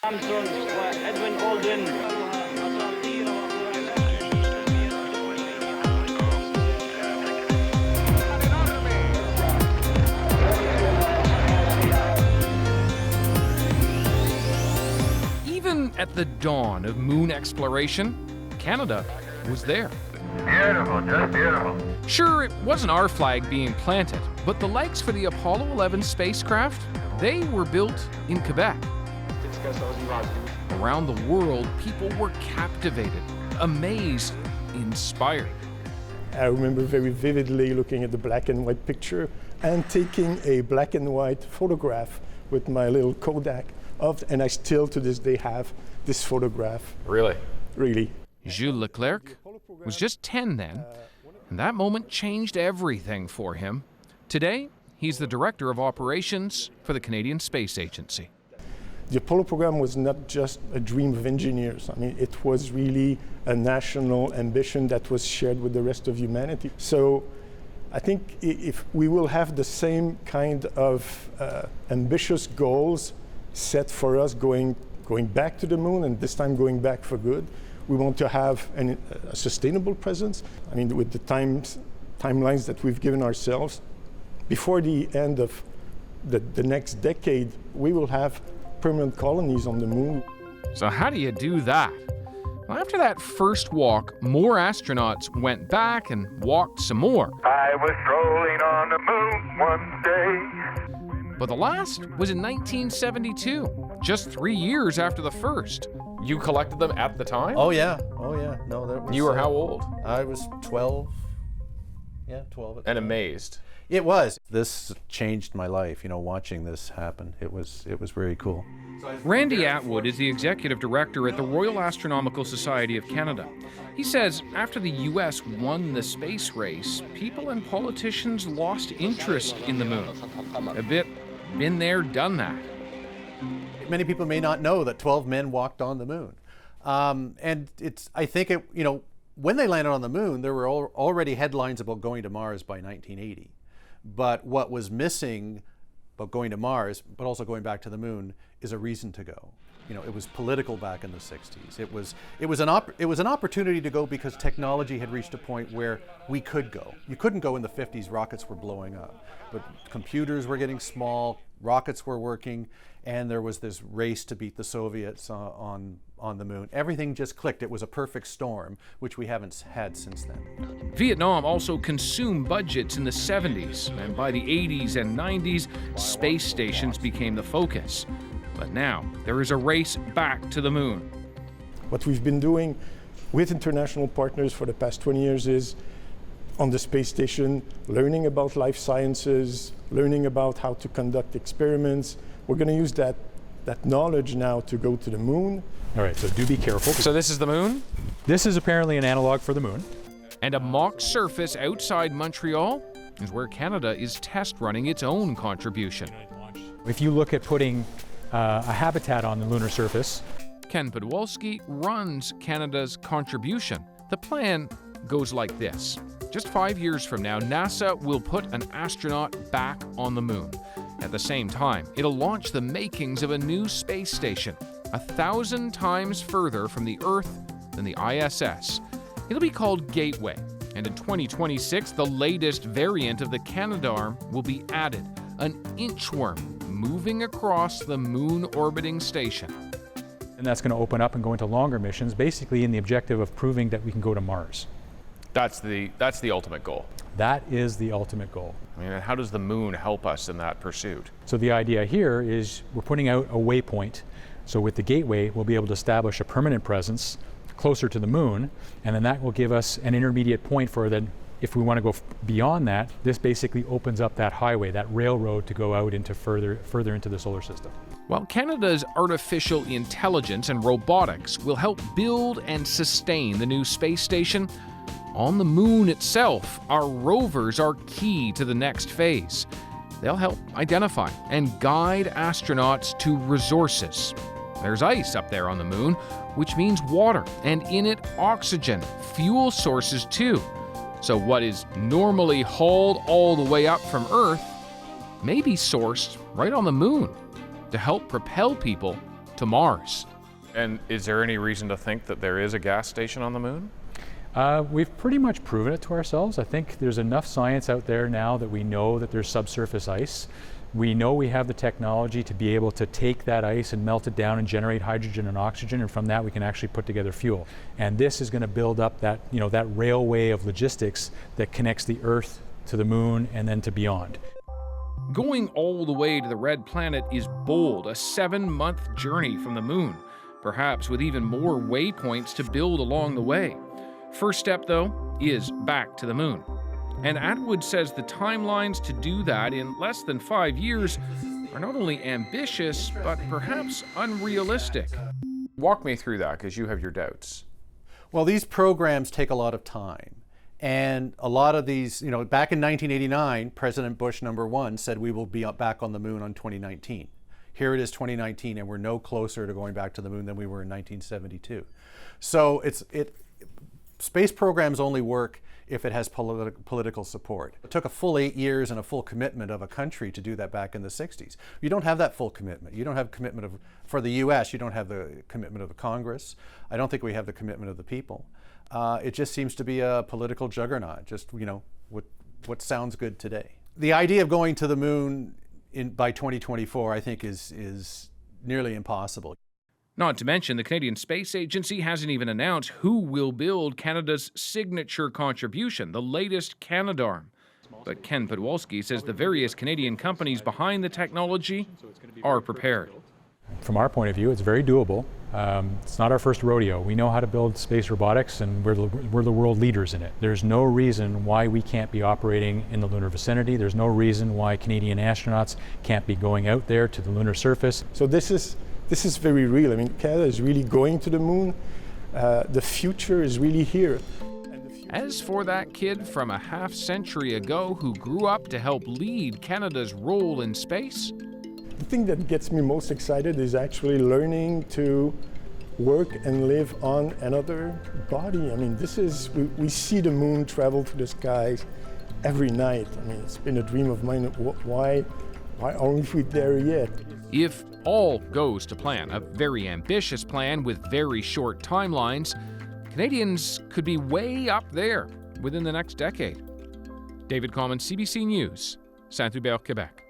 Even at the dawn of moon exploration, Canada was there. Beautiful, just beautiful. Sure, it wasn't our flag being planted, but the legs for the Apollo 11 spacecraft, they were built in Quebec. Around the world, people were captivated, amazed, inspired. I remember very vividly looking at the black and white picture and taking a black and white photograph with my little Kodak and I still to this day have this photograph. Really? Really. Jules Leclerc was just 10 then, and that moment changed everything for him. Today, he's the Director of Operations for the Canadian Space Agency. The Apollo program was not just a dream of engineers. I mean, it was really a national ambition that was shared with the rest of humanity. So I think if we will have the same kind of ambitious goals set for us going back to the moon, and this time going back for good, we want to have a sustainable presence. I mean, with the timelines that we've given ourselves, before the end of the next decade, we will have permanent colonies on the moon. So how do you do that? Well, after that first walk, more astronauts went back and walked some more. I was strolling on the moon one day. But the last was in 1972, just 3 years after the first. You collected them at the time? Oh yeah. No, that was. You were how old? I was 12. Yeah, 12. And amazed. It was. This changed my life. You know, watching this happen. It was very cool. Randy Atwood is the executive director at the Royal Astronomical Society of Canada. He says after the U.S. won the space race, people and politicians lost interest in the moon. A bit been there, done that. Many people may not know that 12 men walked on the moon. And I think when they landed on the moon, there were already headlines about going to Mars by 1980. But what was missing about going to Mars, but also going back to the moon, is a reason to go. You know, it was political back in the 60s. It was an opportunity to go because technology had reached a point where we could go. You couldn't go in the 50s, rockets were blowing up. But computers were getting small, rockets were working, and there was this race to beat the Soviets on the moon. Everything just clicked. It was a perfect storm, which we haven't had since then. Vietnam also consumed budgets in the 70s, and by the 80s and 90s, space stations became the focus. But now, there is a race back to the moon. What we've been doing with international partners for the past 20 years is on the space station, learning about life sciences, learning about how to conduct experiments. We're going to use that knowledge now to go to the moon. All right, so do be careful. So this is the moon? This is apparently an analog for the moon. And a mock surface outside Montreal is where Canada is test running its own contribution. If you look at putting a habitat on the lunar surface. Ken Podwalski runs Canada's contribution. The plan goes like this. Just 5 years from now, NASA will put an astronaut back on the moon. At the same time, it'll launch the makings of a new space station, 1,000 times further from the Earth than the ISS. It'll be called Gateway, and in 2026, the latest variant of the Canadarm will be added, an inchworm moving across the moon-orbiting station. And that's going to open up and go into longer missions, basically in the objective of proving that we can go to Mars. That's the ultimate goal. That is the ultimate goal. I mean, how does the moon help us in that pursuit? So the idea here is we're putting out a waypoint. So with the Gateway, we'll be able to establish a permanent presence closer to the moon, and then that will give us an intermediate point for then, if we want to go beyond that, this basically opens up that highway, that railroad to go out into further into the solar system. While Canada's artificial intelligence and robotics will help build and sustain the new space station, on the moon itself, our rovers are key to the next phase. They'll help identify and guide astronauts to resources. There's ice up there on the moon, which means water, and in it, oxygen, fuel sources too. So what is normally hauled all the way up from Earth may be sourced right on the moon to help propel people to Mars. And is there any reason to think that there is a gas station on the moon? We've pretty much proven it to ourselves. I think there's enough science out there now that we know that there's subsurface ice. We know we have the technology to be able to take that ice and melt it down and generate hydrogen and oxygen, and from that we can actually put together fuel. And this is going to build up that, that railway of logistics that connects the Earth to the moon and then to beyond. Going all the way to the red planet is bold, a 7-month journey from the moon, perhaps with even more waypoints to build along the way. First step, though, is back to the moon. And Atwood says the timelines to do that in less than 5 years are not only ambitious, but perhaps unrealistic. Walk me through that, because you have your doubts. Well, these programs take a lot of time. And a lot of these, back in 1989, President Bush #1 said we will be back on the moon on 2019. Here it is 2019, and we're no closer to going back to the moon than we were in 1972. So space programs only work if it has political support. It took a full 8 years and a full commitment of a country to do that back in the 60s. You don't have that full commitment. You don't have commitment for the US, you don't have the commitment of the Congress. I don't think we have the commitment of the people. It just seems to be a political juggernaut, just, what sounds good today. The idea of going to the moon by 2024, I think is nearly impossible. Not to mention, the Canadian Space Agency hasn't even announced who will build Canada's signature contribution, the latest Canadarm. But Ken Podwalski says the various Canadian companies behind the technology are prepared. From our point of view, it's very doable. It's not our first rodeo. We know how to build space robotics, and we're the world leaders in it. There's no reason why we can't be operating in the lunar vicinity. There's no reason why Canadian astronauts can't be going out there to the lunar surface. So this is very real. I mean, Canada is really going to the moon. The future is really here. As for that kid from a half-century ago who grew up to help lead Canada's role in space, the thing that gets me most excited is actually learning to work and live on another body. I mean, we see the moon travel through the skies every night. I mean, it's been a dream of mine. Why aren't we there yet? If all goes to plan, a very ambitious plan with very short timelines, Canadians could be way up there within the next decade. David Common, CBC News, Saint-Hubert, Quebec.